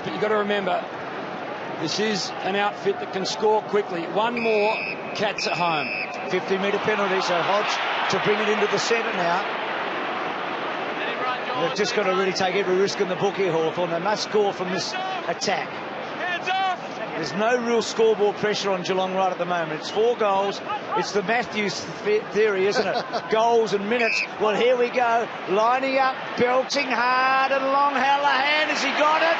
but you've got to remember, this is an outfit that can score quickly. One more, Cats at home. 50-metre penalty, so Hodge to bring it into the centre now. They've just got to really take every risk in the book here, Hawthorn. They must score from this attack. There's no real scoreboard pressure on Geelong right at the moment. It's 4 goals. It's the Matthews theory, isn't it? Goals and minutes. Well, here we go. Lining up, belting hard and long. Hallahan, has he got it?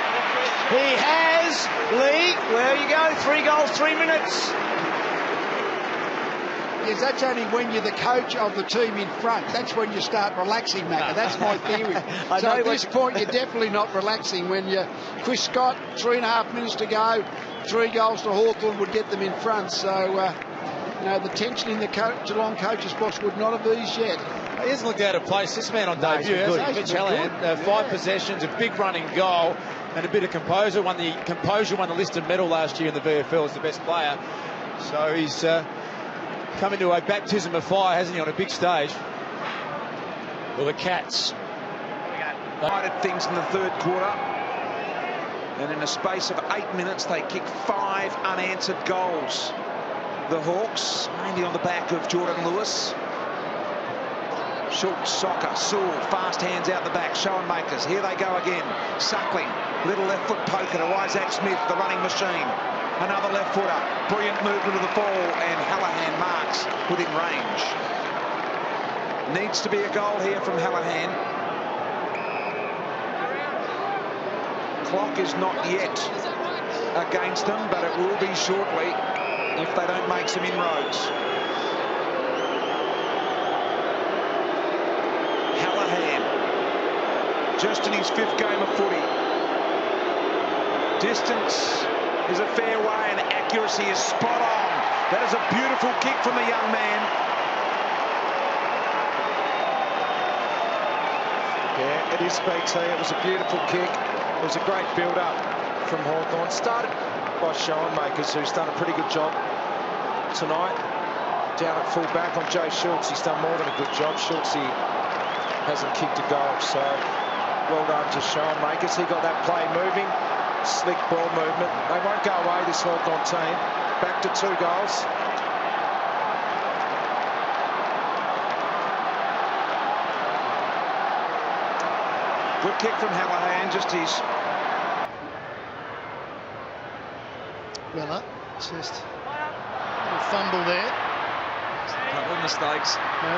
He has. Lee, where you go? 3 goals, 3 minutes. Yes, that's only when you're the coach of the team in front. That's when you start relaxing, Macca. That's my theory. So at this point, you're definitely not relaxing when you're Chris Scott, 3.5 minutes to go, 3 goals to Hawthorn would get them in front. So, you know, the tension in the Geelong coach's box would not have eased yet. He hasn't looked out of place, this man on debut. Mitch Hallahan, 5 possessions, a big running goal, and a bit of composure. Won the Liston medal last year in the VFL as the best player. So he's come into a baptism of fire, hasn't he, on a big stage? Well, the Cats United things in the third quarter, and in a space of 8 minutes they kick 5 unanswered goals. The Hawks, mainly on the back of Jordan Lewis. Schultz, Soccer, Sewell, fast hands out the back, Schoenmakers, here they go again. Suckling, little left foot poker to Isaac Smith, the running machine. Another left footer, brilliant movement of the ball, and Hallahan marks within range. Needs to be a goal here from Hallahan. Clock is not yet against them, but it will be shortly if they don't make some inroads. Hallahan, just in his 5th game of footy. Distance is a fair way and accuracy is spot on. That is a beautiful kick from the young man. Yeah, it is, BT. It was a beautiful kick. It was a great build-up from Hawthorn. Started by Schoenmakers, who's done a pretty good job tonight. Down at full back on Joe Schultz, he's done more than a good job. Schultz, he hasn't kicked a goal, so well done to Schoenmakers. He got that play moving. Slick ball movement. They won't go away, this Hawthorn team. Back to 2 goals. Good kick from Hallahan, just his... Miller, just a little fumble there. A couple of mistakes. No.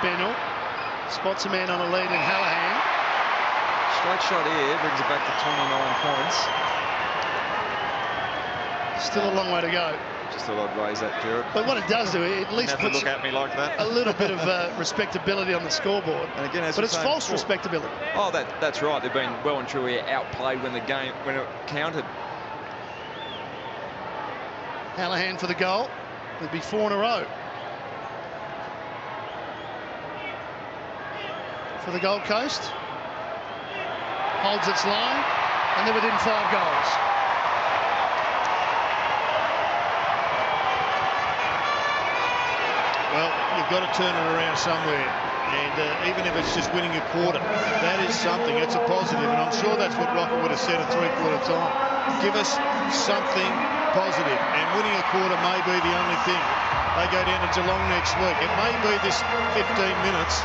Bennell spots a man on a lead in Hallahan. Straight shot here, brings it back to 29 points. Still a long way to go. Just thought I'd raise that, Gerard. But what it does do, it at least puts look at me like that. a little bit of respectability on the scoreboard. And again, as but it's false before, respectability. Oh, that's right. They've been well and truly outplayed when it counted. Hallahan for the goal. It'd be 4 in a row. For the Gold Coast. Holds its line, and they're within 5 goals. Well, you've got to turn it around somewhere, and even if it's just winning a quarter, that is something. It's a positive, and I'm sure that's what Rocker would have said at 3/4 time. Give us something positive, and winning a quarter may be the only thing. They go down to Geelong next week. It may be this 15 minutes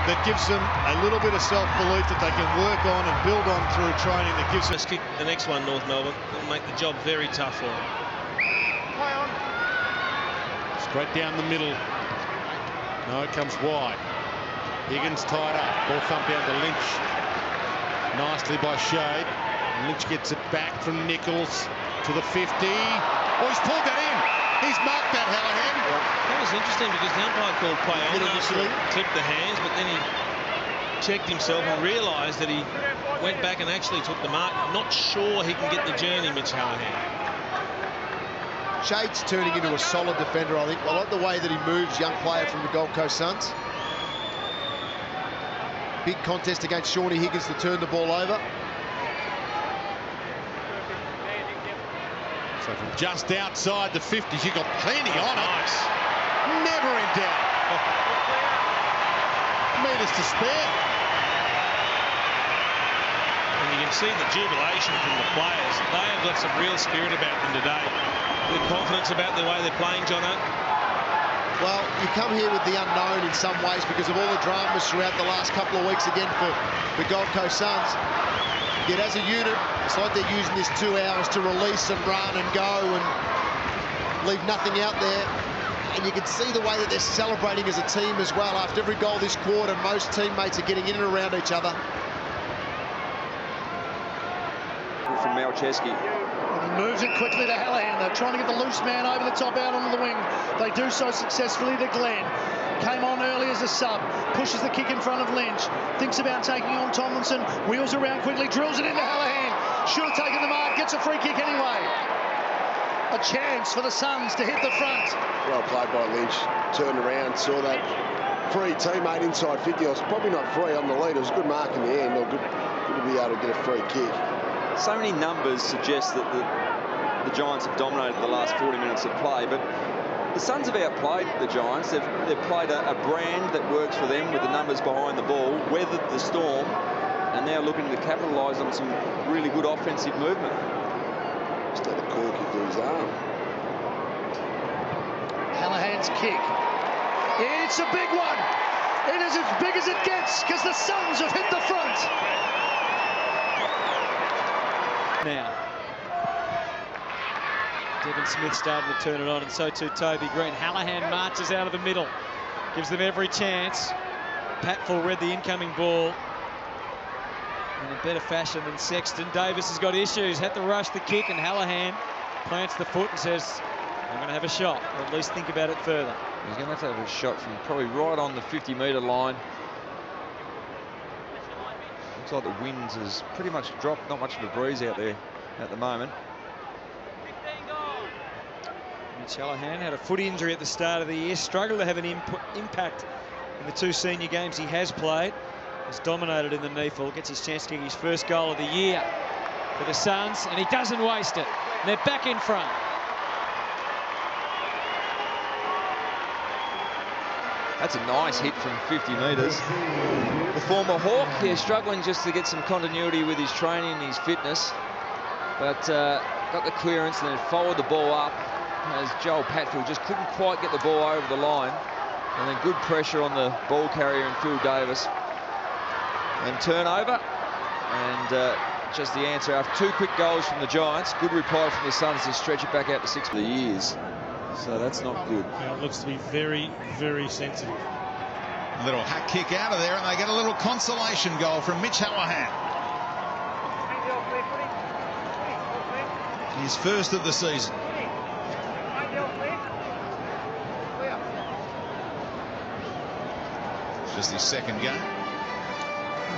that gives them a little bit of self-belief that they can work on and build on through training that gives us. Kick the next one, North Melbourne. It'll make the job very tough for them. Straight down the middle. No, it comes wide. Higgins tied up. Ball thumped down to Lynch. Nicely by Shade. Lynch gets it back from Nichols to the 50. Oh, he's pulled that in. He's marked that, Hallahan. That was interesting because the umpire called play on initially, clipped the hands, but then he checked himself and realised that he went back and actually took the mark. I'm not sure he can get the journey, Mitch Hallahan. Shade's turning into a solid defender, I think. I like the way that he moves, young player from the Gold Coast Suns. Big contest against Shawnee Higgins to turn the ball over. So from just outside the 50s, you've got plenty on it. Never in doubt. Meters to spare. can see the jubilation from the players. They have got some real spirit about them today. The confidence about the way they're playing, Jono. Well, you come here with the unknown in some ways because of all the dramas throughout the last couple of weeks again for the Gold Coast Suns. Yet as a unit, it's like they're using this 2 hours to release and run and go and leave nothing out there. And you can see the way that they're celebrating as a team as well. After every goal this quarter, most teammates are getting in and around each other. From Malcheski. He moves it quickly to Hallahan. They're trying to get the loose man over the top out onto the wing. They do so successfully to Glenn. Came on early as a sub. Pushes the kick in front of Lynch. Thinks about taking on Tomlinson. Wheels around quickly. Drills it into Hallahan. Should have taken the mark. Gets a free kick anyway. A chance for the Suns to hit the front. Well played by Lynch. Turned around, saw that free teammate inside 50. It was probably not free on the lead. It was a good mark in the end, or good to be able to get a free kick. So many numbers suggest that the Giants have dominated the last 40 minutes of play, but the Suns have outplayed the Giants. They've played a brand that works for them with the numbers behind the ball, weathered the storm, and now looking to capitalise on some really good offensive movement. Just let a cork into his arm. Hallahan's kick. It's a big one. It is as big as it gets because the Suns have hit the front. Now, Devon Smith started to turn it on, and so too Toby Green. Hallahan marches out of the middle, gives them every chance. Patfull read the incoming ball in a better fashion than Sexton. Davis has got issues, had to rush the kick, and Hallahan plants the foot and says, I'm going to have a shot, or at least think about it further. He's going to have a shot from probably right on the 50-metre line. Looks like the wind has pretty much dropped, not much of a breeze out there at the moment. Mitch Hallahan had a foot injury at the start of the year, struggled to have an impact in the 2 senior games he has played. Has dominated in the NEFL, gets his chance to kick his first goal of the year for the Suns, and he doesn't waste it. And they're back in front. That's a nice hit from 50 metres. The former Hawk here struggling just to get some continuity with his training and his fitness, but got the clearance and then followed the ball up as Joel Patfull just couldn't quite get the ball over the line, and then good pressure on the ball carrier and Phil Davis. And turnover, and just the answer after 2 quick goals from the Giants. Good reply from the Suns to stretch it back out to 6 for the years. So that's not good. Yeah, it looks to be very, very sensitive. A little hack kick out of there, and they get a little consolation goal from Mitch Hallahan. His first of the season. Just his second game.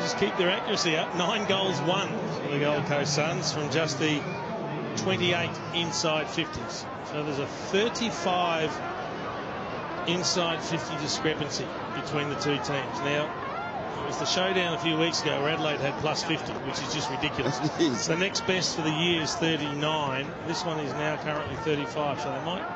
Just keep their accuracy up. 9 goals won for the Gold Coast Suns from just the 28 inside 50s. So there's a 35 inside 50 discrepancy between the 2 teams. Now, it was the showdown a few weeks ago where Adelaide had plus 50, which is just ridiculous. The next best for the year is 39. This one is now currently 35, so they might